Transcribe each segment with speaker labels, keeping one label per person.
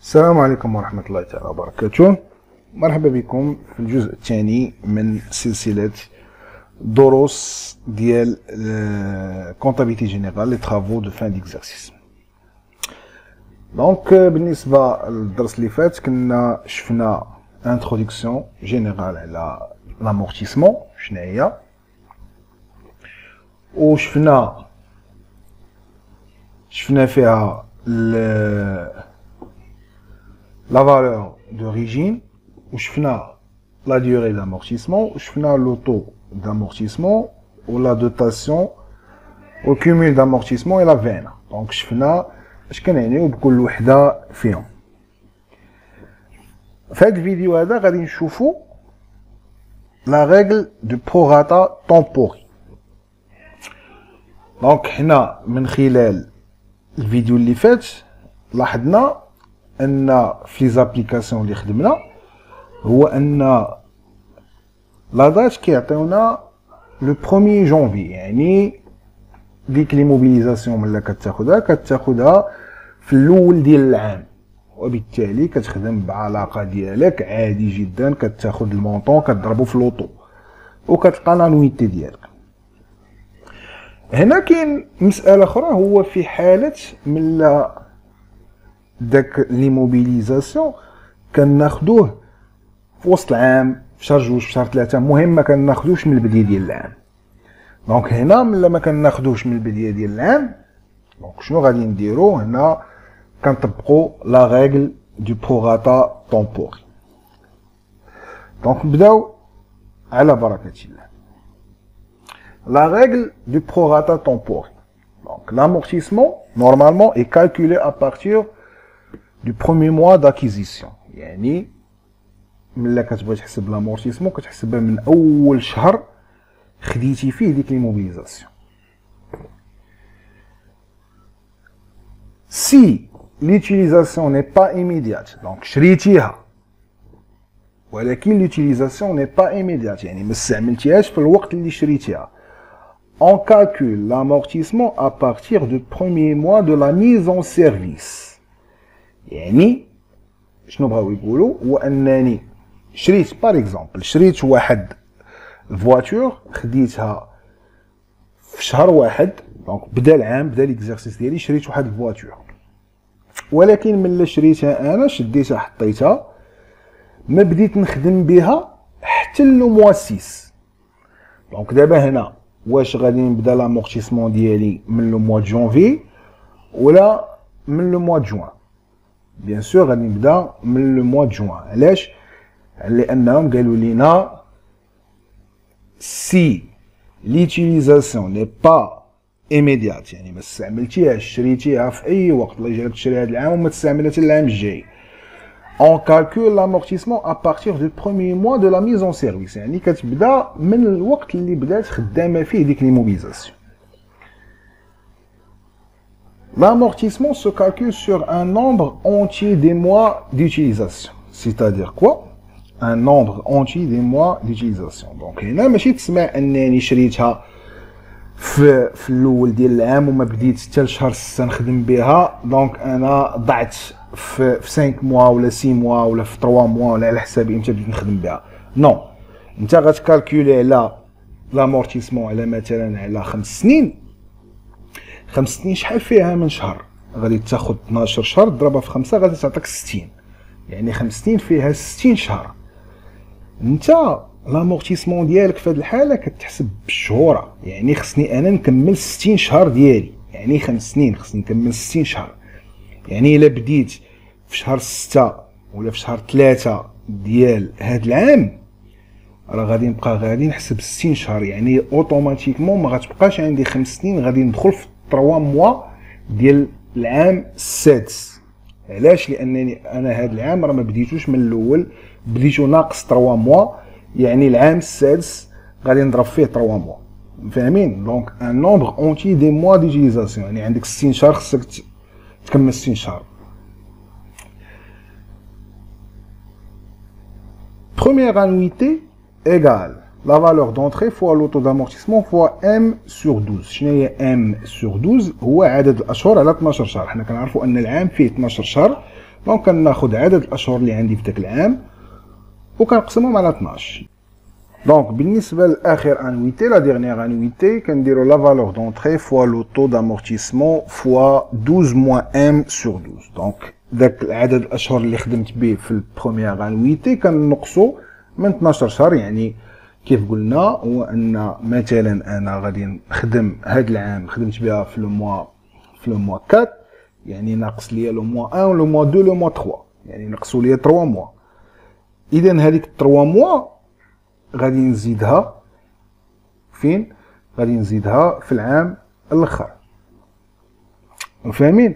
Speaker 1: السلام عليكم ورحمة الله تعالى وبركاته. مرحبا بكم في الجزء الثاني من سلسلة دروس ديال كونتابيليتي جينيرال لي ترافو دو فان ديكزارسيس. دونك بالنسبة للدرس اللي فات كنا شفنا انتروداكسيون جينيرال على لامورتيسمون شناهي، وشفنا فيها la valeur d'origine, où je fais la durée d'amortissement, où je fais le taux d'amortissement, ou la dotation, au cumul d'amortissement et la veine. Donc je fais ce qu'on a dit pour l'ouhda fion. Dans cette vidéo, on va voir la règle du prorata temporel. Donc, هنا من خلال الفيديو اللي فات لاحظنا ان في ليزابليكاسيون اللي خدمنا هو ان لا دات كيعطيونا لو 1 جونفي، يعني ديك لي موبيليزاسيون ملي كتاخدها في الاول ديال العام، وبالتالي كتخدم بعلاقه ديالك عادي جدا، كتاخد المونطون كتضربو في لوطو وكتلقى لانويتي ديالك. هنا كاين مساله اخرى، هو في حاله ملي داك لي موبيليزاسيون كناخدوه في وسط العام، في شهر 2 في شهر 3، المهم ما كناخدوش من البدايه ديال العام. دونك هنا ملي ما كناخدوش من البدايه ديال العام، دونك شنو غادي نديرو هنا؟ كنطبقوا لا ريغل دو بروراتا طومبوري. دونك نبداو على بركه الله. La règle du prorata temporel. Donc, l'amortissement, normalement, est calculé à partir du premier mois d'acquisition. يعني ملي كتبغي تحسب l'amortissement كتحسبها من أول شهر خديتي فيه ديك l'immobilisation. Si l'utilisation n'est pas immédiate, donc شريتيها ولكن l'utilisation n'est pas immédiate، يعني ما استعملتيهاش في الوقت اللي شريتيها. On calcule l'amortissement à partir du premier mois de la mise en service. يعني شنو بغاو يقولوا؟ هو انني شريت باغ اكزومبل، شريت واحد فواتور خديتها في شهر 1، دونك بدا العام، بدا ليكزارسيس ديالي، شريت واحد الفواتور، ولكن ملي شريتها انا شديتها حطيتها، ما بديت نخدم بها حتى لو موا 6. دونك دابا هنا واش غادي نبدا لامورتيسمون ديالي من لو موا جونفي ولا من لو موا جوان؟ بيان سور غادي نبدا من لو موا جوان. علاش؟ لانهم قالوا لينا سي ليتيليزاسيون ني با ايميديات، يعني ما استعملتيهاش، شريتيها في اي وقت، الله يجعلك تشري هذا العام وما تستعملها حتى العام الجاي. On calcule l'amortissement à partir du premier mois de la mise en service، يعني كتبدا من الوقت اللي بدات خدامه فيه ديك l'immobilisation. L'amortissement se calcule sur un nombre entier des mois d'utilisation. C'est-à-dire quoi? Un nombre entier des mois d'utilisation. Donc هنا ماشي تسمع انني شريتها في الاول ديال العام وما بديت حتى لشهر 6 نخدم بها، دونك انا ضعت في 5 موا ولا 6 موا ولا في 3 موا ولا على حسابي امتى بديت نخدم بها. نو، انت غتكالكولي على لامورتيسمون على مثلا على 5 سنين. 5 سنين شحال فيها من شهر؟ غادي تاخد 12 شهر تضربها في 5 غادي تعطيك 60، يعني 5 سنين فيها 60 شهر. انت لامورتيسمون ديالك في هذه الحاله كتحسب بالشهور، يعني خصني انا نكمل 60 شهر ديالي، يعني 5 سنين خصني نكمل 60 شهر. يعني الا بديت في شهر 6 ولا في شهر 3 ديال هذا العام، راه غادي نبقى غادي نحسب 60 شهر، يعني اوتوماتيكمون ما غتبقاش عندي 5 سنين، غادي ندخل في 3 موا ديال العام السادس. علاش؟ لانني انا هذا العام راه ما بديتوش من الاول، بديتو ناقص 3 موا، يعني العام السادس غادي نضرب فيه 3 موا. فاهمين؟ دونك ان نومبر اونتي دي موا ديوتيليزاسيون، يعني عندك 60 شهر خصك تكمل 60 شهر. Première annuité égale la valeur d'entrée fois le taux d'amortissement fois M sur 12. شنو هي M sur 12؟ هو عدد الأشهر على 12 شهر. حنا كنعرفوا أن العام فيه 12 شهر، دونك كناخد عدد الاشهر اللي عندي في داك العام وكنقسمهم على 12. دونك بالنسبه لاخر انويتي لا ديرنيير انويتي كنديرو لا فالور دونطري فوا لو طو دامورتيسمون فوا 12 موان ام سور 12. دونك داك العدد الاشهر اللي خدمت به في البروميير انويتي كنقصو من 12 شهر. يعني كيف قلنا هو ان مثلا انا غادي نخدم هاد العام خدمت بها في لو موا 4، يعني ناقص ليا لو موا 1 لو موا 2 لو موا 3، يعني نقصوا ليا 3 موا. اذا هذيك 3 موا غادي نزيدها فين؟ غادي نزيدها في العام الاخر. فاهمين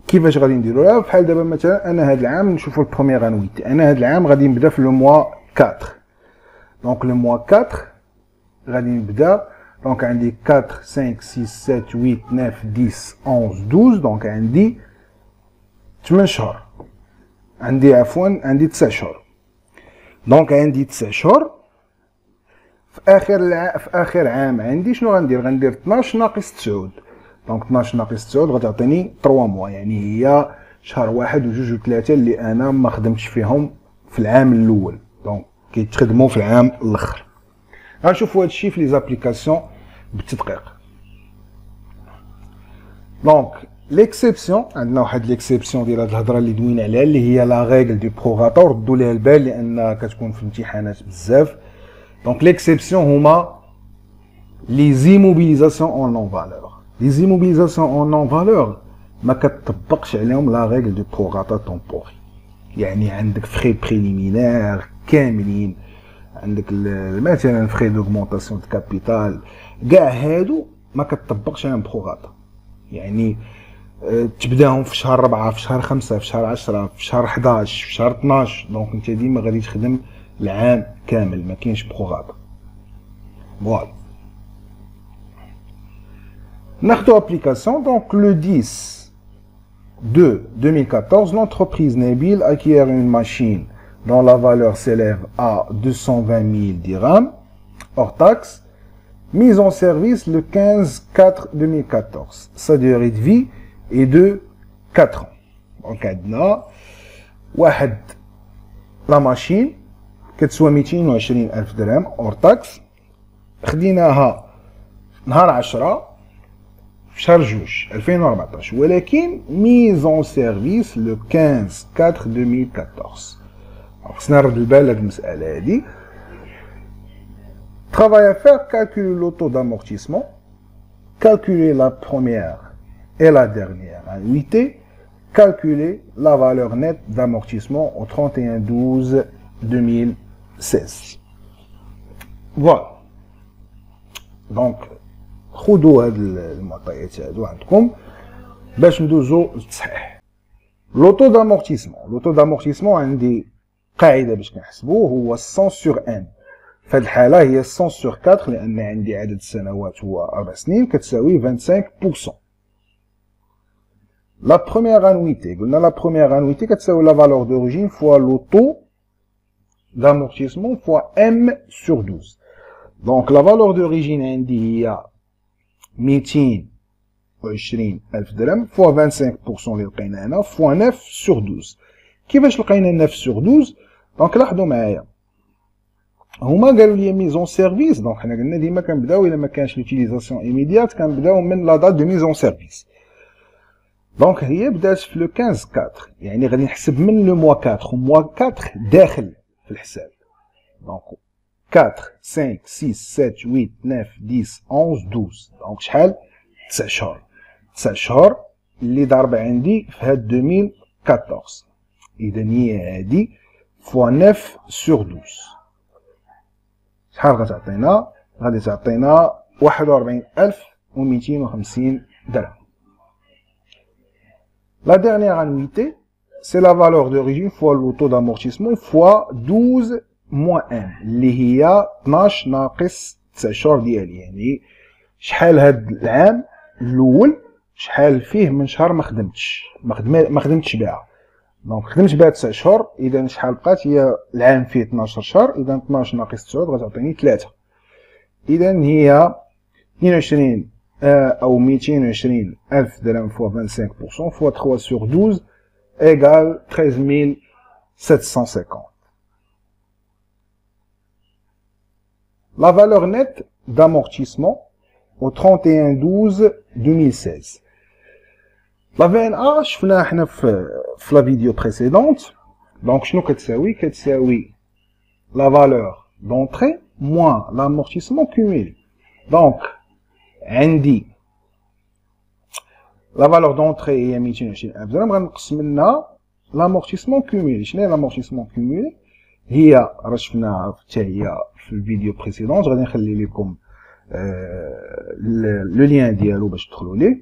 Speaker 1: كيفاش غادي نديروها؟ بحال دابا مثلا انا هاد العام نشوفوا البروميير انويتي، انا هاد العام غادي نبدا في لو موا 4. دونك لو موا 4 غادي نبدا. دونك عندي 4 5 6 7 8 9 10 11 12. دونك عندي 8 شهور، عندي عفوا عندي 9 شهور. دونك عندي 9 شهور في اخر عام عندي شنو غندير؟ غندير 12 ناقص 9. دونك 12 ناقص 9 غتعطيني 3 موا، يعني هي شهر 1 و 2 و 3 اللي انا ما خدمتش فيهم في العام الاول، دونك كيتخدموا في العام الاخر. غنشوفوا هادشي في لي زابليكاسيون بالتدقيق. دونك ليكسيبسيون عندنا واحد ليكسيبسيون ديال هاد الهضره اللي دوينا عليها اللي هي لا ريغل دو بروغاتا، وردوا ليها البال لان كتكون في الامتحانات بزاف. دونك ليكسيبسيون هما لي زيموبيليزاسيون اون نون فالور. لي زيموبيليزاسيون اون نون فالور ما كتطبقش عليهم لا ريغل دو بروغاتا تومبوري. يعني عندك فري بريليمينير كاملين، عندك مثلا فري دوغمونطاسيون دو كابيتال، كاع هادو ما كتطبقش عليهم بروغاتا. يعني تبداهم في شهر 4 في شهر 5 في شهر 10 في شهر 11 في شهر 12. دونك انت ديما غادي تخدم العام كامل، ما كاينش بروغاتا. فوالا ناخدو ابليكاسيون. دونك لو 10 de 2014, l'entreprise Nabil acquiert une machine dont la valeur s'élève à 220 000 dirhams hors taxe, mise en service le 15/4/2014. Sa durée de vie est de 4 ans. Donc, عندنا واحد لا ماشين كتسوى 220 ألف درهم hors taxe، خديناها نهار 10 في شهر 2 2014، ولكن ميز اون سيرفيس لو 15/4/2014. خصنا نرد البال لهاد المسألة هادي. Travail à faire, calculer le taux d'amortissement, calculer la première et la dernière annuité, calculer la valeur nette d'amortissement au 31/12/2016. Voilà. Donc, خذوا هاد المعطيات هادو عندكم باش ندوزو للتصحيح. لوطو دامورتيسمون. لوطو دامورتيسمون عندي قاعده باش كنحسبوه هو 100 sur n. في هاد الحاله هي 100 sur 4 لان عندي عدد السنوات هو 4 سنين كتساوي 25%. لا بروميير انويتي قلنا لا بروميير انويتي كتساوي لا فالور دوريجين فوا لوطو دامورتيسمون فوا m sur 12. دونك لا فالور دوريجين عندي هي 220 ألف درهم فوا 25% اللي لقينا هنا فوا 9 sur 12. كيفاش لقينا 9 sur 12؟ دونك لاحظوا معايا هما قالوا لي ميزون سيرفيس. دونك حنا قلنا ديما كنبداو الا ما كانش لوتيليزاسيون ايميديات كنبداو من لا دات دو ميزون سيرفيس. دونك هي بدات في لو 15/4، يعني غادي نحسب من لو موا 4 وموا 4 داخل في الحساب. دونك 4 5 6 7 8 9 10 11 12. دونك شحال؟ 9 شهور. 9 شهور اللي ضاربه عندي في هاد 2014. اذا هي هادي فوا 9 sur 12. شحال غتعطينا؟ غادي تعطينا 41250 درهم. La dernière annuité, c'est la valeur d'origine fois le taux d'amortissement fois 12 moins 1 اللي هي 12 ناقص 9 شهور ديالي. يعني شحال هاد العام الاول شحال فيه من شهر ما خدمتش بها. دونك خدمت بها 9 شهور، اذا شحال بقات؟ هي العام فيه 12 شهر، اذا 12 ناقص 9 غتعطيني 3. اذا هي 22 او 220 ألف درهم فوا 25% فوا 3 sur 12 égale 13 750. La valeur nette d'amortissement au 31/12/2016. La VNA, شفناها حنا في la vidéo précédente. Donc, شنو كتساوي؟ كتساوي la valeur d'entrée moins l'amortissement cumulé. Donc, عندي la valeur d'entrée هي 220,000 درهم، غنقص منها l'amortissement cumulé. شنو هي l'amortissement cumulé؟ هي راه شفناها حتى هي في الفيديو بريسيدونت، غادي نخلي لكم لو لين ديالو باش تدخلوا ليه.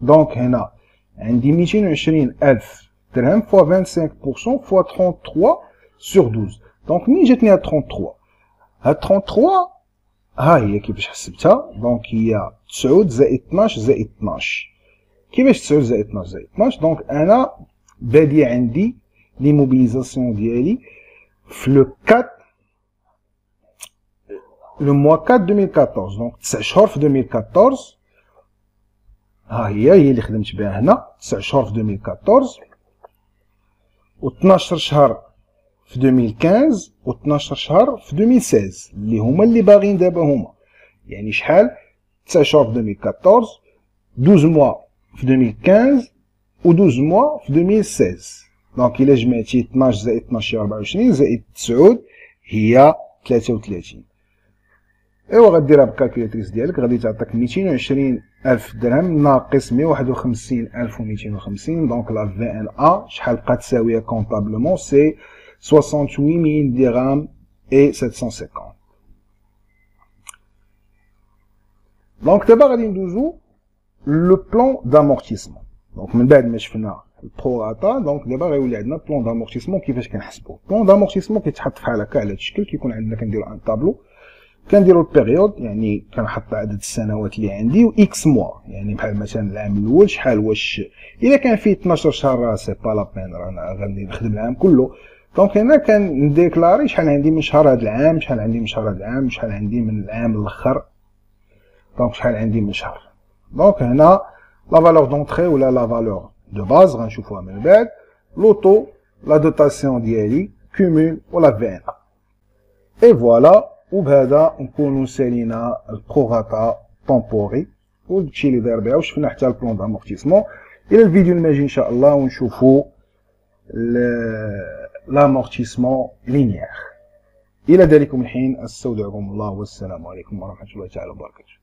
Speaker 1: دونك هنا عندي 220,000 درهم فوا 25% فوا 33 sur 12. دونك منين جاتني هاد 33؟ هاد 33 ها هي كيفاش حسبتها. دونك هي 9 زائد 12 زائد 12. كيفاش 9 زائد 12 زائد 12؟ دونك انا بادي عندي لي موبيليزاسيون ديالي في لو 4 لو موا 4 2014. دونك 9 شهور في 2014 ها هي اللي خدمت بها هنا. 9 شهور في 2014 و 12 شهر في 2015 و 12 شهر في 2016 اللي هما اللي باغيين دابا هما. يعني شحال؟ 9 شهور في 2014، 12 موا في 2015 و 12 موا في 2016. دونك الا جمعتي 12 زائد 12 هي 24 زائد 9 هي 33. ايوا غديرها بالكالكوليتريس ديالك، غادي تعطيك 220,000 درهم ناقص 151,250. دونك لا في ان ا شحال بقات تساويها كونطابلمون؟ سي 68,000 درهم et 750. دونك دابا غادي ندوزو لو بلان دامورتيسمون. دونك من بعد ما شفنا البروغاتا، دونك دابا غيولي عندنا بلان دامورتيسمون. كيفاش كنحسبوه؟ بلان دامورتيسمون كيتحط بحال هكا على هاد الشكل. كيكون عندنا كنديرو ان طابلو، كنديرو البيريود يعني كنحط عدد السنوات اللي عندي و اكس موا، يعني بحال مثلا العام الاول شحال، واش الا كان فيه 12 شهر راه سي با لا بين، راه غادي نخدم العام كله. دونك هنا كنديكلاري شحال عندي من شهر هذا العام، شحال عندي من شهر هذا العام، شحال عندي من العام الاخر. دونك شحال عندي من شهر. دونك هنا لا فالور دونطري ولا لا فالور دو باز غنشوفوها من بعد. لوطو، لا دوتاسيون ديالي، كومول ولا في ان. اي فوالا، وبهذا نكونوا سالينا البروغاتا طومبوري وداكشي اللي داير بها، وشفنا حتى البلون دامورتيسمون. الى الفيديو الماجي ان شاء الله ونشوفوا l'amortissement linéaire. إلى ذلكم الحين أستودعكم الله والسلام عليكم ورحمة الله تعالى وبركاته.